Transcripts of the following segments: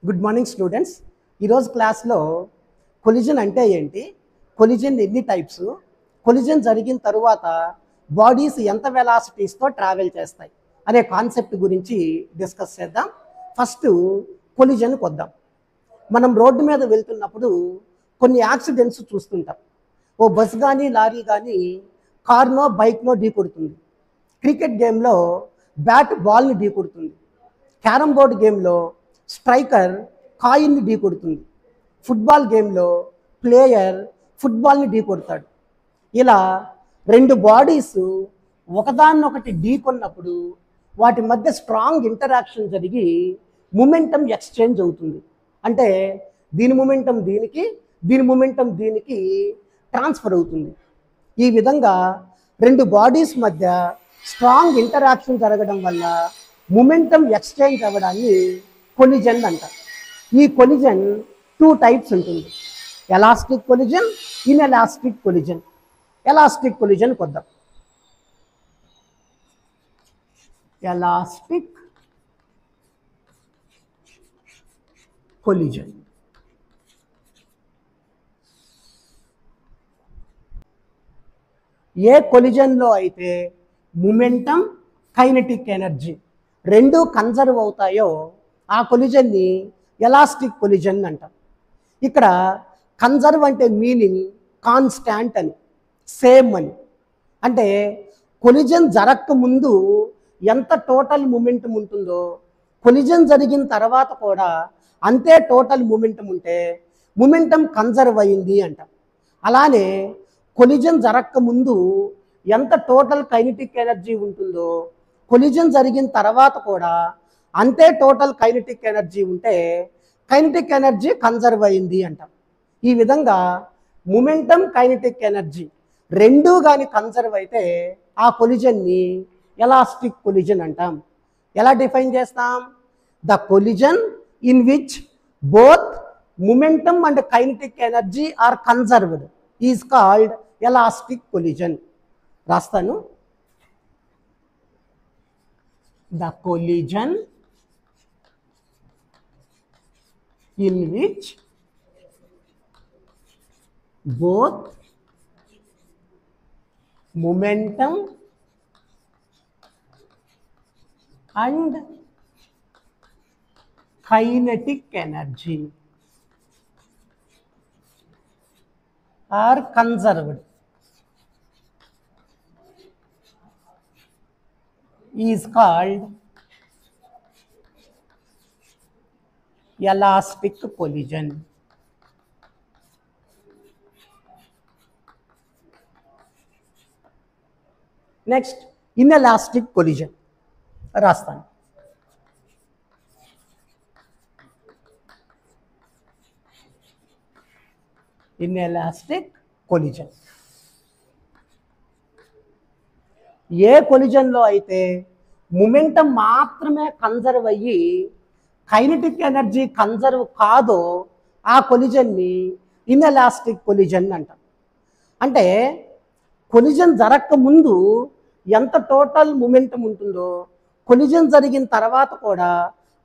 Good morning students. ఈరోజు క్లాస్లో collision అంటే ఏంటి, కొలిజన్ ఎన్ని టైప్స్, కొలిజన్ జరిగిన తరువాత బాడీస్ ఎంత వెలాసిటీస్తో ట్రావెల్ చేస్తాయి అనే కాన్సెప్ట్ గురించి డిస్కస్ చేద్దాం. ఫస్ట్ కొలిజన్కి వద్దాం. మనం రోడ్డు మీద వెళ్తున్నప్పుడు కొన్ని యాక్సిడెంట్స్ చూస్తుంటాం. ఓ బస్ కానీ లారీ కానీ కార్నో బైక్నో ఢీకొడుతుంది. క్రికెట్ గేమ్లో బ్యాట్ బాల్ని ఢీకొడుతుంది. క్యారమ్ బోర్డ్ గేమ్లో స్ట్రైకర్ కాయిన్ని ఢీకొడుతుంది. ఫుట్బాల్ గేమ్లో ప్లేయర్ ఫుట్బాల్ని ఢీకొడతాడు. ఇలా రెండు బాడీస్ ఒకదాన్నొకటి ఢీకొన్నప్పుడు వాటి మధ్య స్ట్రాంగ్ ఇంటరాక్షన్ జరిగి మొమెంటం ఎక్స్చేంజ్ అవుతుంది. అంటే దీని మొమెంటం దీనికి, దీని మొమెంటం దీనికి ట్రాన్స్ఫర్ అవుతుంది. ఈ విధంగా రెండు బాడీస్ మధ్య స్ట్రాంగ్ ఇంటరాక్షన్ జరగడం వల్ల మొమెంటం ఎక్స్చేంజ్ అవ్వడాన్ని కొలిజన్ అంటారు. ఈ కొలిజన్ 2 టైప్స్ ఉంటుంది. Elastic collision, inelastic collision. Elastic collision కొద్దాం. ఎలాస్టిక్ కొలిజన్ ఏ కొలిజన్లో అయితే మొమెంటం, కైనెటిక్ ఎనర్జీ రెండు కన్జర్వ్ అవుతాయో ఆ కొలిజన్ని ఎలాస్టిక్ కొలిజన్ అంటాం. ఇక్కడ కన్జర్వ్ అంటే మీనింగ్ కాన్స్టాంట్ అని, సేమ్ అని. అంటే కొలిజన్ జరగక ముందు ఎంత టోటల్ మొమెంటం ఉంటుందో కొలిజన్ జరిగిన తర్వాత కూడా అంతే టోటల్ మొమెంటం ఉంటే మొమెంటం కన్జర్వ్ అయింది అంటాం. అలానే కొలిజన్ జరగక ముందు ఎంత టోటల్ కైనెటిక్ ఎనర్జీ ఉంటుందో కొలిజన్ జరిగిన తర్వాత కూడా అంతే టోటల్ కైనెటిక్ ఎనర్జీ ఉంటే కైనెటిక్ ఎనర్జీ కన్జర్వ్ అయింది అంటాం. ఈ విధంగా మొమెంటం, కైనెటిక్ ఎనర్జీ రెండూ కానీ కన్జర్వ్ అయితే ఆ కొలిజన్ని ఎలాస్టిక్ కొలిజన్ అంటాం. ఎలా డిఫైన్ చేస్తాం? The collision in which both momentum and kinetic energy are conserved is called elastic collision. రాస్తాను. The collision in which both momentum and kinetic energy are conserved is called elastic collision. Next inelastic collision రాస్తాను. Inelastic collision ఏ కొలిజన్లో అయితే momentum మాత్రమే conserve అయ్యి kinetic energy conserve కాదో ఆ కొలిజన్ని inelastic collision అంటాం. అంటే కొలిజన్ జరగక ముందు ఎంత టోటల్ మొమెంటం ఉంటుందో కొలిజన్ జరిగిన తర్వాత కూడా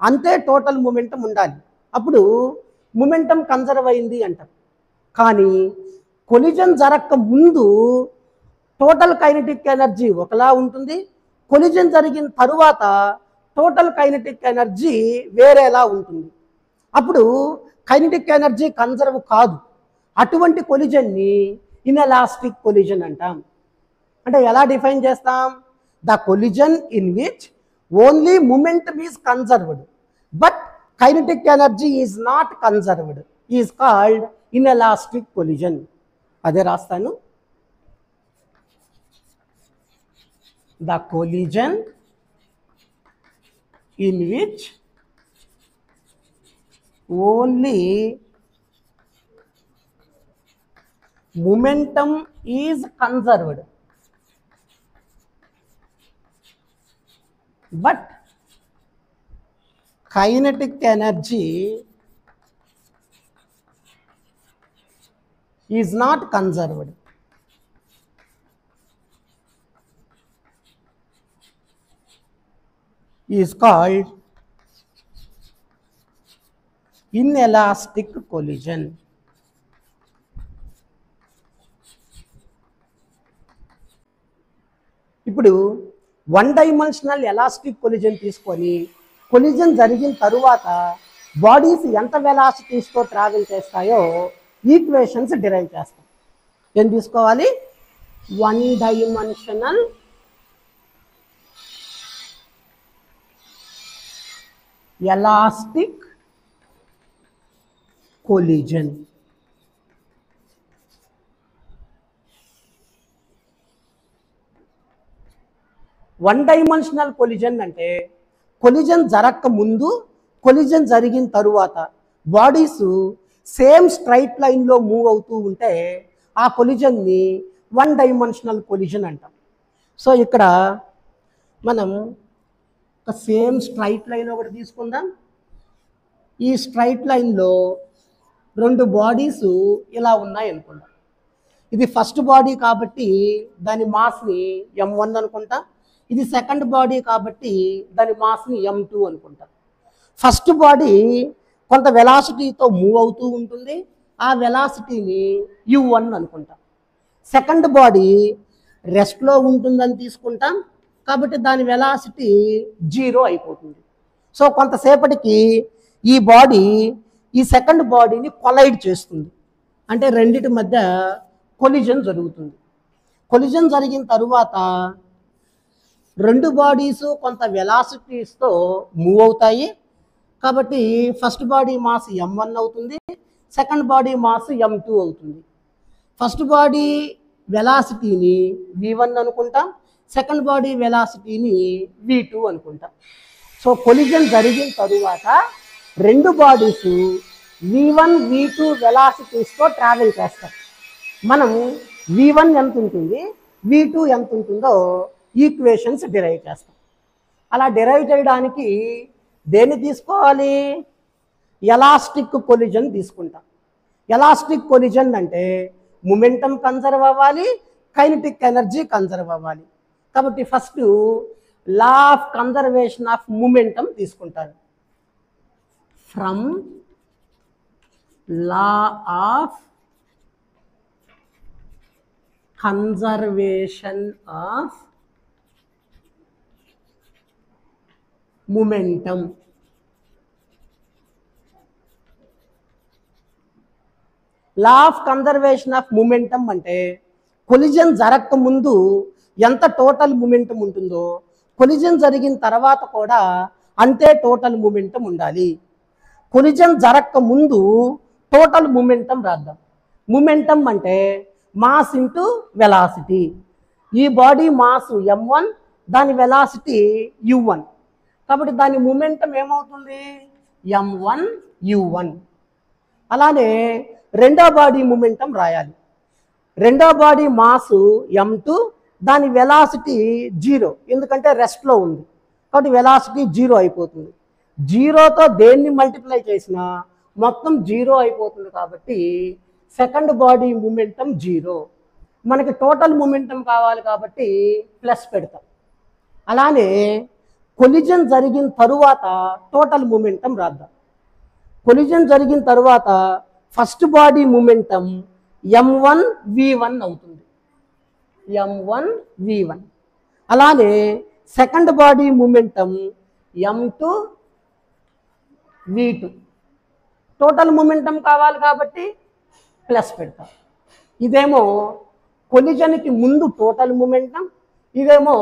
అంతే టోటల్ మొమెంటం ఉండాలి. అప్పుడు మొమెంటం కన్జర్వ్ అయింది అంటాం. కానీ కొలిజన్ జరగక ముందు టోటల్ కైనెటిక్ ఎనర్జీ ఒకలా ఉంటుంది, కొలిజన్ జరిగిన తరువాత టోటల్ కైనెటిక్ ఎనర్జీ వేరేలా ఉంటుంది. అప్పుడు కైనెటిక్ ఎనర్జీ కన్జర్వ్ కాదు. అటువంటి కొలిజన్ని ఇన్ఎలాస్టిక్ కొలిజన్ అంటాం. అంటే ఎలా డిఫైన్ చేస్తాం? The collision in which only momentum is conserved but kinetic energy is not conserved is called inelastic collision. అదే రాస్తాను. The collision in which only momentum is conserved but kinetic energy is not conserved is called inelastic collision. ఇప్పుడు one dimensional elastic collision తీసుకొని collision జరిగిన తరువాత bodies ఎంత వెలాసిటీస్తో travel చేస్తాయో equations derive చేస్తాం. ఏం తీసుకోవాలి? One dimensional elastic collision. One dimensional collision అంటే కొలిజన్ జరగక ముందు, కొలిజన్ జరిగిన తరువాత బాడీస్ సేమ్ స్ట్రైట్ లైన్లో మూవ్ అవుతూ ఉంటే ఆ కొలిజన్ని వన్ డైమెన్షనల్ కొలిజన్ అంటాం. సో ఇక్కడ మనం ఒక సేమ్ స్ట్రైట్ లైన్ ఒకటి తీసుకుందాం. ఈ స్ట్రైట్ లైన్లో రెండు బాడీస్ ఇలా ఉన్నాయి అనుకుందాం. ఇది ఫస్ట్ బాడీ కాబట్టి దాని మాస్ని m1 అనుకుంటా. ఇది సెకండ్ బాడీ కాబట్టి దాని మాస్ని m2 అనుకుంటా. ఫస్ట్ బాడీ కొంత వెలాసిటీతో మూవ్ అవుతూ ఉంటుంది, ఆ వెలాసిటీని u1 అనుకుంటాం. సెకండ్ బాడీ రెస్ట్లో ఉంటుందని తీసుకుంటాం కాబట్టి దాని వెలాసిటీ 0 అయిపోతుంది. సో కొంతసేపటికి ఈ బాడీ ఈ సెకండ్ బాడీని కొలైడ్ చేస్తుంది, అంటే రెండిటి మధ్య కొలిజన్ జరుగుతుంది. కొలిజన్ జరిగిన తరువాత రెండు బాడీస్ కొంత వెలాసిటీస్తో మూవ్ అవుతాయి కాబట్టి ఫస్ట్ బాడీ మాస్ m1 అవుతుంది, సెకండ్ బాడీ మాస్ m2 అవుతుంది. ఫస్ట్ బాడీ వెలాసిటీని v1 అనుకుంటాం, సెకండ్ బాడీ వెలాసిటీని v2 అనుకుంటాం. సో కొలిజన్ జరిగిన తరువాత రెండు బాడీస్ v1 v2 వెలాసిటీస్తో ట్రావెల్ చేస్తాం. మనం v1 ఎంత ఉంటుంది, v2 ఎంత ఉంటుందో ఈక్వేషన్స్ డిరైవ్ చేస్తాం. అలా డిరైవ్ చేయడానికి దేన్ని తీసుకోవాలి? ఎలాస్టిక్ కొలిజన్ తీసుకుంటాం. ఎలాస్టిక్ కొలిజన్ అంటే మొమెంటం కన్జర్వ్ అవ్వాలి, కైనెటిక్ ఎనర్జీ కన్జర్వ్ అవ్వాలి. కాబట్టి first law of conservation of momentum తీసుకుంటాను. From law of conservation of momentum. Law of conservation of momentum అంటే కొలిజన్ జరగక ముందు ఎంత టోటల్ మొమెంటం ఉంటుందో కొలిజన్ జరిగిన తర్వాత కూడా అంతే టోటల్ మొమెంటం ఉండాలి. కొలిజన్ జరగక ముందు టోటల్ మొమెంటం రాద్దాం. మొమెంటం అంటే మాస్ ఇంటూ వెలాసిటీ. ఈ బాడీ మాస్ m1, దాని వెలాసిటీ u1 కాబట్టి దాని మొమెంటం ఏమవుతుంది? m1 u1. అలానే రెండో బాడీ మొమెంటం రాయాలి. రెండో బాడీ మాస్ m2, దాని వెలాసిటీ 0 ఎందుకంటే రెస్ట్లో ఉంది కాబట్టి వెలాసిటీ 0 అయిపోతుంది. 0తో దేన్ని మల్టిప్లై చేసినా మొత్తం 0 అయిపోతుంది కాబట్టి సెకండ్ బాడీ మొమెంటం 0. మనకి టోటల్ మొమెంటం కావాలి కాబట్టి ప్లస్ పెడతాం. అలానే కొలిజన్ జరిగిన తరువాత టోటల్ మొమెంటం రాద్దాం. కొలిజన్ జరిగిన తరువాత first body momentum m1 v1 అవుతుంది, m1 v1. అలానే second body momentum m2 v2. Total momentum కావాలి కాబట్టి ప్లస్ పెడతాం. ఇదేమో కొలిజన్కి ముందు టోటల్ మొమెంటం, ఇదేమో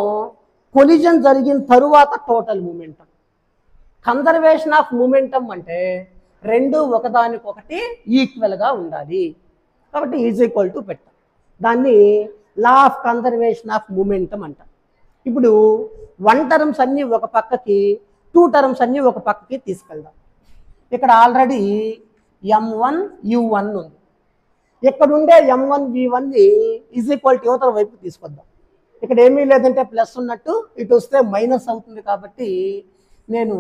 కొలిజన్ జరిగిన తరువాత total momentum. Conservation of momentum అంటే రెండు ఒకదానికొకటి ఈక్వల్గా ఉండాలి కాబట్టి ఈజ్ ఈక్వల్ టు పెట్టాం. దాన్ని లా ఆఫ్ కన్జర్వేషన్ ఆఫ్ మొమెంటం అంటాం. ఇప్పుడు 1 టర్మ్స్ అన్నీ ఒక పక్కకి, 2 టర్మ్స్ అన్నీ ఒక పక్కకి తీసుకెళ్దాం. ఇక్కడ ఆల్రెడీ m1 u1 ఉంది. ఇక్కడ ఉండే m1 v1ని ఈజ్ ఈక్వల్ టు యువతల వైపు తీసుకొద్దాం. ఇక్కడ ఏమీ లేదంటే ప్లస్ ఉన్నట్టు, ఇటు వస్తే మైనస్ అవుతుంది కాబట్టి నేను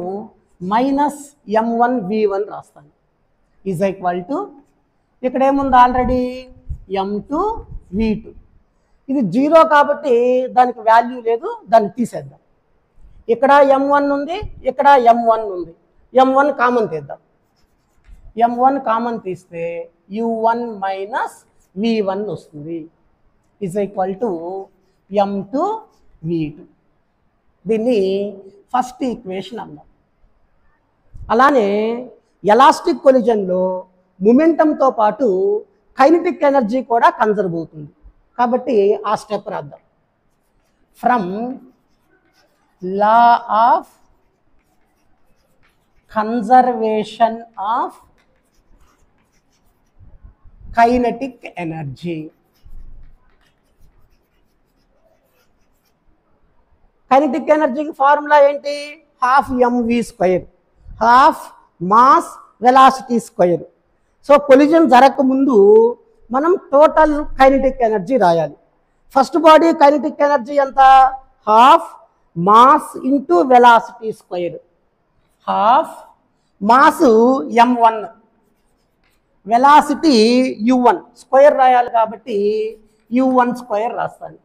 మైనస్ m1 v1 రాస్తాను. ఈజ్ ఈక్వల్ టు ఇక్కడ ఏముంది ఆల్రెడీ m2 v2. ఇది 0 కాబట్టి దానికి వాల్యూ లేదు, దాన్ని తీసేద్దాం. ఇక్కడ m1 ఉంది, ఇక్కడ m1 ఉంది, m1 కామన్ తీద్దాం. m1 కామన్ తీస్తే u1 మైనస్ v1 వస్తుంది is equal to m2 v2. దీన్ని ఫస్ట్ ఈక్వేషన్ అన్నాం. అలానే ఎలాస్టిక్ కొలిజన్లో మొమెంటంతో పాటు కైనెటిక్ ఎనర్జీ కూడా కన్జర్వ్ అవుతుంది కాబట్టి ఆ స్టెప్ రాద్దాం. From law of conservation of kinetic energy. Kinetic ఎనర్జీకి ఫార్ములా ఏంటి? Half MV square, half mass velocity square. So collision జరగకముందు మనం టోటల్ కైనెటిక్ ఎనర్జీ రాయాలి. ఫస్ట్ బాడీ కైనెటిక్ ఎనర్జీ ఎంత? Half mass into velocity square. Half mass m1, velocity u1, square రాయాలి కాబట్టి u1 square రాస్తాను.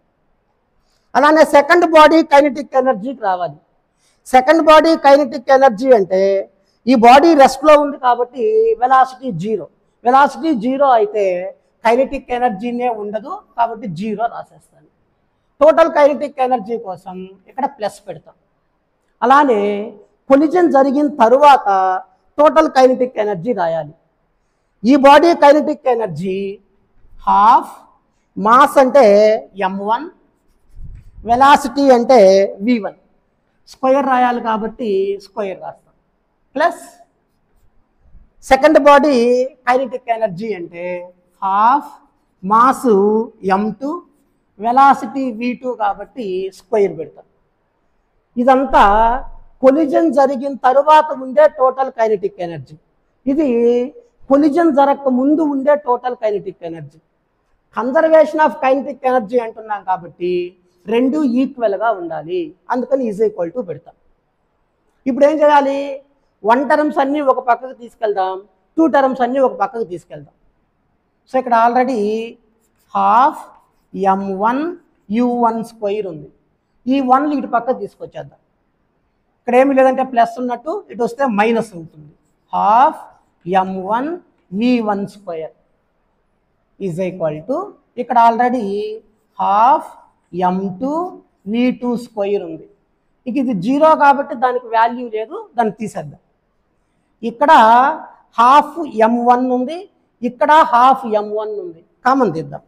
అలానే సెకండ్ బాడీ కైనెటిక్ ఎనర్జీకి రావాలి. సెకండ్ బాడీ కైనెటిక్ ఎనర్జీ అంటే ఈ బాడీ రెస్ట్లో ఉంది కాబట్టి వెలాసిటీ జీరో. వెలాసిటీ జీరో అయితే కైనెటిక్ ఎనర్జీనే ఉండదు కాబట్టి జీరో రాసేస్తాను. టోటల్ కైనెటిక్ ఎనర్జీ కోసం ఇక్కడ ప్లస్ పెడతాం. అలానే కొలిజన్ జరిగిన తరువాత టోటల్ కైనెటిక్ ఎనర్జీ రాయాలి. ఈ body kinetic energy half mass అంటే m1, వెలాసిటీ అంటే v1, స్క్వేర్ రాయాలి కాబట్టి స్క్వేర్ రాస్తాం. Plus second body kinetic energy అంటే half mass m2, velocity v2 కాబట్టి స్క్వేర్ పెడతాం. ఇదంతా కొలిజన్ జరిగిన తరువాత ఉండే టోటల్ కైనెటిక్ ఎనర్జీ. ఇది కొలిజన్ జరగక ముందు ఉండే total kinetic energy. Conservation of kinetic energy అంటున్నాం కాబట్టి రెండు ఈక్వల్గా ఉండాలి, అందుకని ఈజ్ ఈక్వల్ టు పెడతాం. ఇప్పుడు ఏం చేయాలి? 1 టర్మ్స్ అన్నీ ఒక పక్కకు తీసుకెళ్దాం, 2 టర్మ్స్ అన్నీ ఒక పక్కకు తీసుకెళ్దాం. సో ఇక్కడ already half m1 u1 square ఉంది. ఈ 1 ఇటు పక్కకు తీసుకొచ్చేద్దాం. ఇక్కడ ఏమి లేదంటే ప్లస్ ఉన్నట్టు ఇటు వస్తే మైనస్ అవుతుంది. Half m1 v1 square is equal to ఇక్కడ already half m2 v2 square ఉంది. ఇక ఇది జీరో కాబట్టి దానికి వాల్యూ లేదు, దాన్ని తీసేద్దాం. ఇక్కడ హాఫ్ m1 ఉంది, ఇక్కడ హాఫ్ m1 ఉంది, కామన్ తీద్దాం.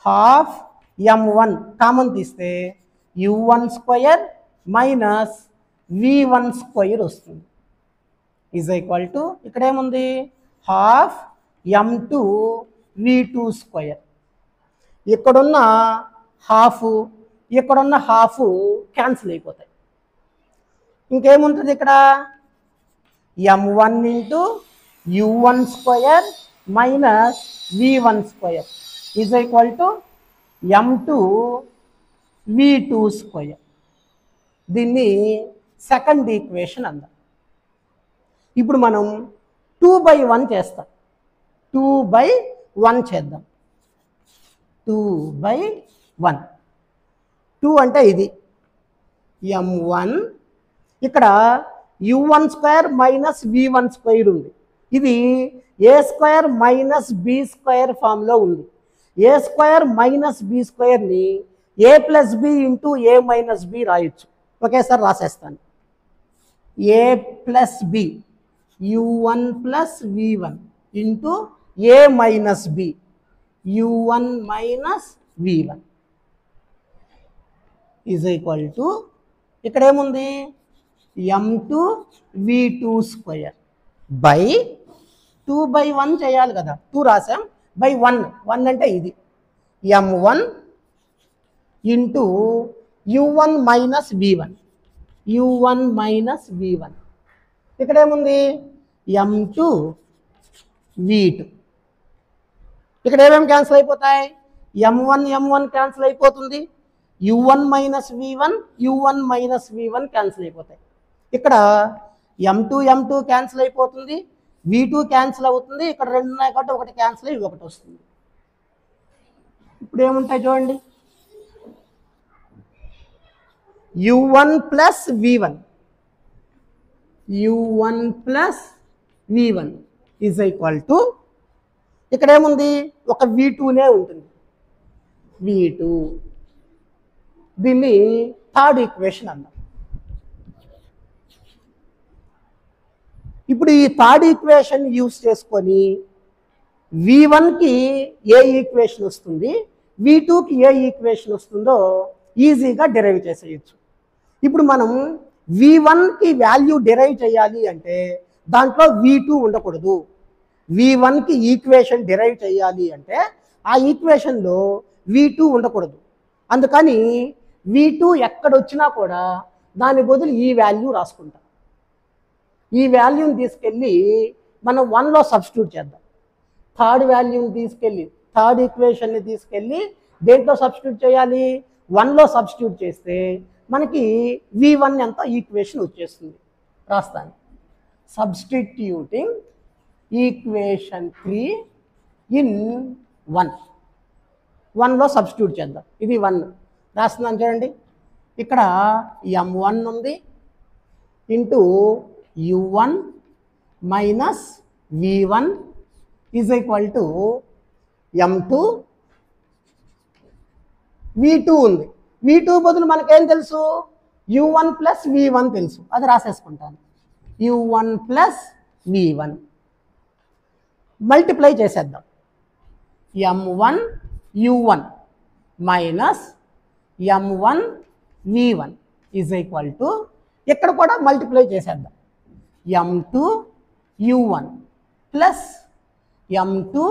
హాఫ్ m1 కామన్ తీస్తే u1 square minus v1 square వస్తుంది ఈజ్ ఈక్వల్ టు ఇక్కడ ఏముంది? Half m2 v2 square. ఇక్కడున్న హాఫ్ ఇక్కడున్న హాఫ్ క్యాన్సిల్ అయిపోతాయి. ఇంకేముంటుంది ఇక్కడ? m1 into u1 square minus v1 square is equal to m2 v2 square. దీన్ని సెకండ్ ఈక్వేషన్ అందాం. ఇప్పుడు మనం 2/1 చేస్తాం. 2/1 చేద్దాం. 2/1. 2 అంటే ఇది m1, ఇక్కడ u1 square minus v1 square ఉంది. ఇది a square minus b square ఫామ్లో ఉంది. a square minus b స్క్వేర్ని a plus b into a minus b రాయొచ్చు. ఒకేసారి రాసేస్తాను. a plus b u1 plus v1 into a minus b u1 minus v1 is equal to ఇక్కడ ఏముంది? m2 v2 square by 2/1 చేయాలి కదా, 2 రాసాం, by 1. 1 అంటే ఇది m1 into u1 minus v1, u1 minus v1. ఇక్కడ ఏముంది? m2 v2. ఇక్కడ ఏమేమి క్యాన్సిల్ అయిపోతాయి? m1 క్యాన్సిల్ అయిపోతుంది, u1 minus v1, u1 minus v1 cancel అయిపోతాయి. ఇక్కడ m2 క్యాన్సిల్ అయిపోతుంది, v2 క్యాన్సిల్ అవుతుంది. ఇక్కడ 2 ఉన్నాయి కాబట్టి ఒకటి క్యాన్సిల్ అయ్యి ఒకటి వస్తుంది. ఇప్పుడు ఏముంటాయి చూడండి? u1 plus v1, u1 plus v1 is equal to ఇక్కడ ఏముంది ఒక v2నే ఉంటుంది v2 దీన్ని థర్డ్ ఈక్వేషన్ అన్నాం. ఇప్పుడు ఈ థర్డ్ ఈక్వేషన్ యూస్ చేసుకొని v1కి ఏ ఈక్వేషన్ వస్తుంది v2కి ఏ ఈక్వేషన్ వస్తుందో ఈజీగా డిరైవ్ చేసేయచ్చు. ఇప్పుడు మనం v1కి వాల్యూ డిరైవ్ చేయాలి అంటే దాంట్లో v2 ఉండకూడదు. v1కి ఈక్వేషన్ డిరైవ్ చేయాలి అంటే ఆ ఈక్వేషన్లో v2 ఉండకూడదు. అందుకని v2 ఎక్కడొచ్చినా కూడా దాని బదులు ఈ వాల్యూ రాసుకుంటాం. ఈ వాల్యూని తీసుకెళ్ళి మనం 1లో సబ్స్టిట్యూట్ చేద్దాం. థర్డ్ వాల్యూని తీసుకెళ్ళి థర్డ్ ఈక్వేషన్ని తీసుకెళ్ళి దేంట్లో సబ్స్టిట్యూట్ చేయాలి 1లో సబ్స్టిట్యూట్ చేస్తే మనకి v1 ఎంత ఈక్వేషన్ వచ్చేస్తుంది. రాస్తాను. సబ్స్టిట్యూటింగ్ ఈక్వేషన్ 3 ఇన్ 1లో సబ్స్టిట్యూట్ చేద్దాం. ఇది 1 రాస్తున్నాను చూడండి. ఇక్కడ m1 ఉంది into u1 minus v1 is equal to m2 v2 ఉంది. v2 బదులు మనకేం తెలుసు u1 ప్లస్ v1 తెలుసు, అది రాసేసుకుంటాను. u1 ప్లస్ v1 మల్టిప్లై చేసేద్దాం. m1 u1 minus m1 v1 is equal to ఇక్కడ కూడా మల్టిప్లై చేసేద్దాం. m2 u1 plus m2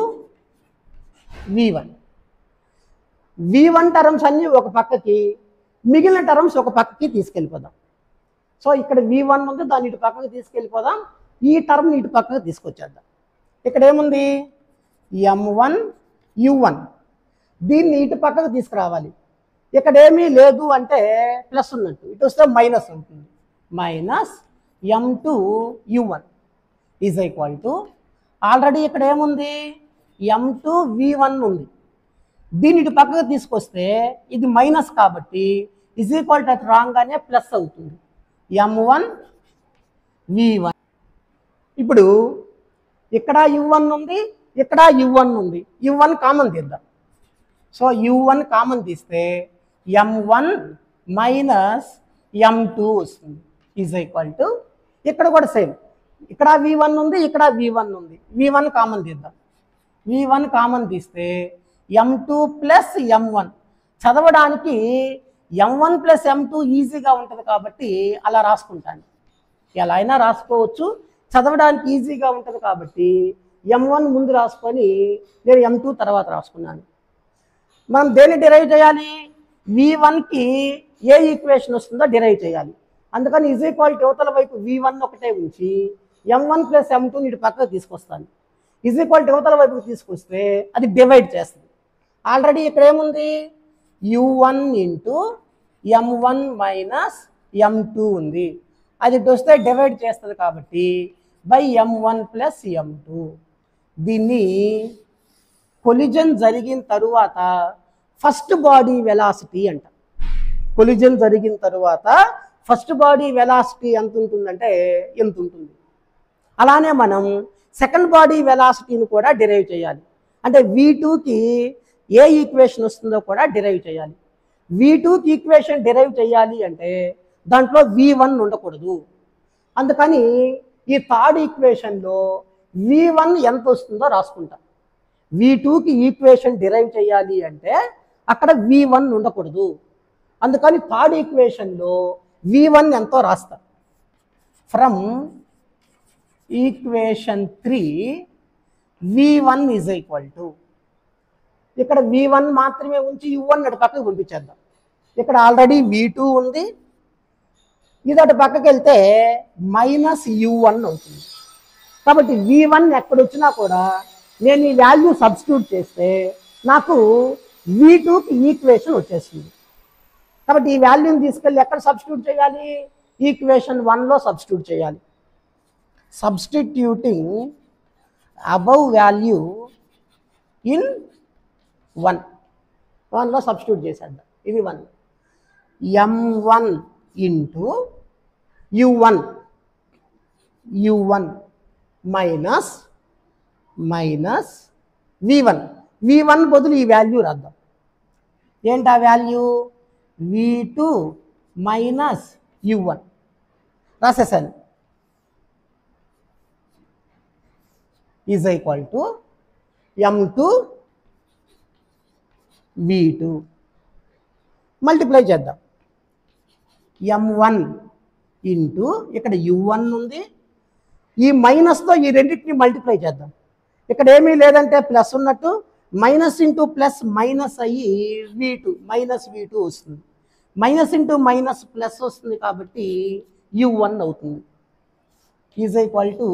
v1 v1 terms అన్నీ ఒక పక్కకి, మిగిలిన టర్మ్స్ ఒక పక్కకి తీసుకెళ్ళిపోదాం. సో ఇక్కడ v1 ఉంది, దాన్ని ఇటు పక్కకి తీసుకెళ్ళిపోదాం. ఈ టర్మ్ ఇటు పక్కకి తీసుకొచ్చేద్దాం. ఇక్కడ ఏముంది m1 u1, దీన్ని ఇటు పక్కకు తీసుకురావాలి. ఇక్కడ ఏమీ లేదు అంటే ప్లస్ ఉన్నట్టు, ఇటు వస్తే మైనస్ ఉంటుంది. Minus m2 u1 is equal to already ఇక్కడ ఏముంది m2 v1 ఉంది, దీన్ని ఇటు పక్కకు తీసుకొస్తే ఇది మైనస్ కాబట్టి ఈజ్ ఈక్వల్ టు అటు రాగానే ప్లస్ అవుతుంది m1 v1. ఇప్పుడు ఇక్కడ u1 ఉంది, ఇక్కడ u1 ఉంది, u1 కామన్ తీద్దాం. సో u1 కామన్ తీస్తే m1 మైనస్ m2 వస్తుంది ఈజ్ ఈక్వల్ టు ఇక్కడ కూడా సేమ్, ఇక్కడ v1 ఉంది, ఇక్కడ v1 ఉంది, v1 కామన్ తీద్దాం. v1 కామన్ తీస్తే m2 ప్లస్ m1, చదవడానికి m1 ప్లస్ m2 ఈజీగా ఉంటుంది కాబట్టి అలా రాసుకుంటాను. ఎలా అయినా రాసుకోవచ్చు, చదవడానికి ఈజీగా ఉంటుంది కాబట్టి m1 ముందు రాసుకొని నేను m2 తర్వాత రాసుకున్నాను. మనం దేన్ని డిరైవ్ చేయాలి v1కి ఏ ఈక్వేషన్ వస్తుందో డిరైవ్ చేయాలి. అందుకని ఈజ్ ఈక్వల్ టు యువతల వైపు v1 ఒకటే ఉంచి m1 ప్లస్ m2 ఇటు పక్కకు తీసుకొస్తాను. ఈజ్ ఈక్వల్ టు యువతల వైపుకి తీసుకొస్తే అది డివైడ్ చేస్తుంది. ఆల్రెడీ ఇక్కడ ఏముంది u1 into m1 minus m2 ఉంది, అది ఇటు వస్తే డివైడ్ చేస్తుంది కాబట్టి బై m1 ప్లస్ m2. దీన్ని కొలిజన్ జరిగిన తరువాత ఫస్ట్ బాడీ వెలాసిటీ అంట. కొలిజన్ జరిగిన తరువాత ఫస్ట్ బాడీ వెలాసిటీ ఎంత ఉంటుందంటే ఎంత ఉంటుంది. అలానే మనం సెకండ్ బాడీ వెలాసిటీని కూడా డిరైవ్ చేయాలి. అంటే v2కి ఏ ఈక్వేషన్ వస్తుందో కూడా డిరైవ్ చేయాలి. v2కి ఈక్వేషన్ డిరైవ్ చేయాలి అంటే దాంట్లో v1 ఉండకూడదు. అందుకని ఈ థర్డ్ ఈక్వేషన్లో v1 ఎంత వస్తుందో రాసుకుంటాం. v2కి ఈక్వేషన్ డిరైవ్ చేయాలి అంటే అక్కడ v1 ఉండకూడదు. అందుకని థర్డ్ ఈక్వేషన్లో v1 ఎంతో రాస్తాం. From equation 3 v1 is equal to ఇక్కడ v1 మాత్రమే ఉంచి u1 అటు పక్కకు పంపించేద్దాం. ఇక్కడ ఆల్రెడీ v2 ఉంది, ఇది అటు పక్కకి వెళ్తే మైనస్ u1 అవుతుంది. కాబట్టి v1 ఎక్కడొచ్చినా కూడా నేను ఈ వాల్యూ సబ్స్టిట్యూట్ చేస్తే నాకు v2కి ఈక్వేషన్ వచ్చేస్తుంది. కాబట్టి ఈ వాల్యూని తీసుకెళ్ళి ఎక్కడ సబ్స్టిట్యూట్ చేయాలి ఈక్వేషన్ 1లో సబ్స్టిట్యూట్ చేయాలి. సబ్స్టిట్యూటింగ్ అబవ్ వాల్యూ ఇన్ 1లో సబ్స్టిట్యూట్ చేసేద్దాం. ఇది 1 m1 into u1 minus minus V1 బదులు ఈ వాల్యూ రాద్దాం. ఏంటి ఆ వాల్యూ? V2 మైనస్ U1 రాసేసాను. Is equal to M2 V2 multiply చేద్దాం. M1 ఇంటూ ఇక్కడ U1 ఉంది, ఈ మైనస్తో ఈ రెండింటిని మల్టిప్లై చేద్దాం. ఇక్కడ ఏమీ లేదంటే ప్లస్ ఉన్నట్టు, మైనస్ ఇంటూ ప్లస్ మైనస్ అయ్యి V2 మైనస్ V2 వస్తుంది. మైనస్ ఇంటూ మైనస్ ప్లస్ వస్తుంది కాబట్టి U1 అవుతుంది. Is equal to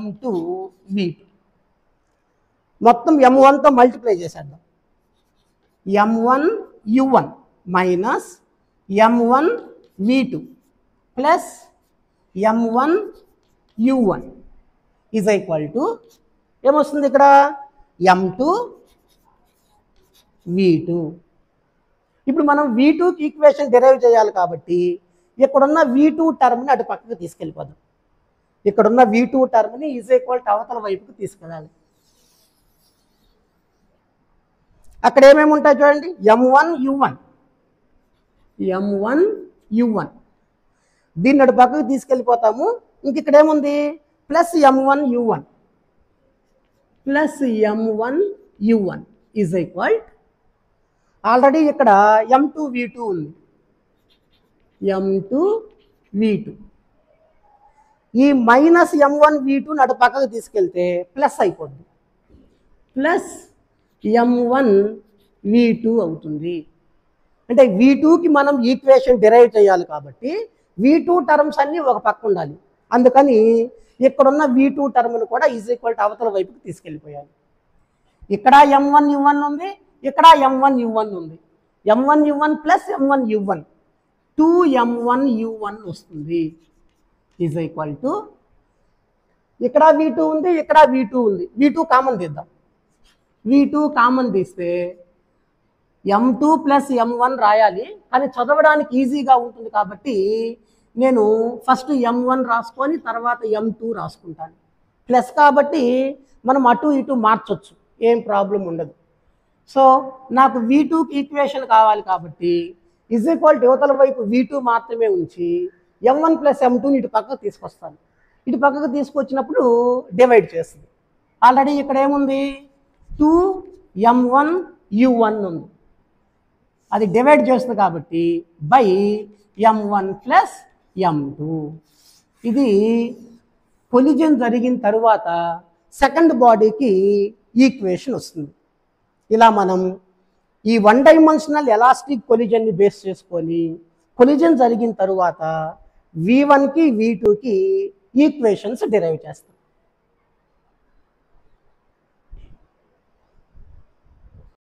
M2 V2. మొత్తం M1తో మల్టిప్లై చేసేద్దాం. M1 U1 minus M1 V2 plus M1 U1 is equal to ఏమొస్తుంది ఇక్కడ? M2 V2. ఇప్పుడు మనం V2కి ఈక్వేషన్ డిరైవ్ చేయాలి కాబట్టి ఇక్కడున్న V2 టర్మ్ని అటు పక్కకు తీసుకెళ్ళిపోదాం. ఇక్కడున్న V2 టర్మ్ని ఈజ్ ఈక్వల్ టు అవతల వైపుకి తీసుకెళ్ళాలి. అక్కడ ఏమేమి ఉంటాయి చూడండి. M1 U1 దీన్ని అటు పక్కకు తీసుకెళ్ళిపోతాము. ఇంక ఇక్కడ ఏముంది? Plus M1 U1 is equal already ఇక్కడ M2 V2 ఉంది. M2 V2 ఈ మైనస్ M1 V2 అటు పక్కకు తీసుకెళ్తే ప్లస్ అయిపోద్ది. ప్లస్ M1 V2 అవుతుంది. అంటే V2కి మనం ఈక్వేషన్ డిరైవ్ చేయాలి కాబట్టి V2 టర్మ్స్ అన్నీ ఒక పక్క ఉండాలి. అందుకని ఇక్కడున్న V2 టర్మ్ను కూడా ఈజ్ ఈక్వల్ టు అవతల వైపుకి తీసుకెళ్ళిపోయాలి. ఇక్కడ M1 U1 ఉంది, ఇక్కడ M1 U1 ఉంది. M1 U1 plus M1 U1 2M1 U1 వస్తుంది. ఈజ్ ఈక్వల్ టు ఇక్కడ V2 ఉంది, ఇక్కడ V2 ఉంది. V2 కామన్ తీద్దాం. V2 కామన్ తీస్తే M2 ప్లస్ M1 రాయాలి, కానీ చదవడానికి ఈజీగా ఉంటుంది కాబట్టి నేను ఫస్ట్ M1 రాసుకొని తర్వాత M2 రాసుకుంటాను. ప్లస్ కాబట్టి మనం అటు ఇటు మార్చొచ్చు, ఏం ప్రాబ్లం ఉండదు. సో నాకు V2కి ఈక్వేషన్ కావాలి కాబట్టి ఈజ్ ఈక్వల్ టు యువతల వైపు V2 మాత్రమే ఉంచి M1 ప్లస్ M2ని ఇటు పక్కకు తీసుకొస్తాను. ఇటు పక్కకు తీసుకొచ్చినప్పుడు డివైడ్ చేస్తుంది. ఆల్రెడీ ఇక్కడ ఏముంది? 2M1 U1 ఉంది. అది డివైడ్ చేస్తుంది కాబట్టి బై M1 ప్లస్ M2. ఇది కొలిజన్ జరిగిన తరువాత సెకండ్ బాడీకి ఈక్వేషన్ వస్తుంది. ఇలా మనం ఈ 1 డైమెన్షనల్ ఎలాస్టిక్ కొలిజన్ని బేస్ చేసుకొని కొలిజన్ జరిగిన తరువాత V1కి V2కి ఈక్వేషన్స్ డిరైవ్ చేస్తాం.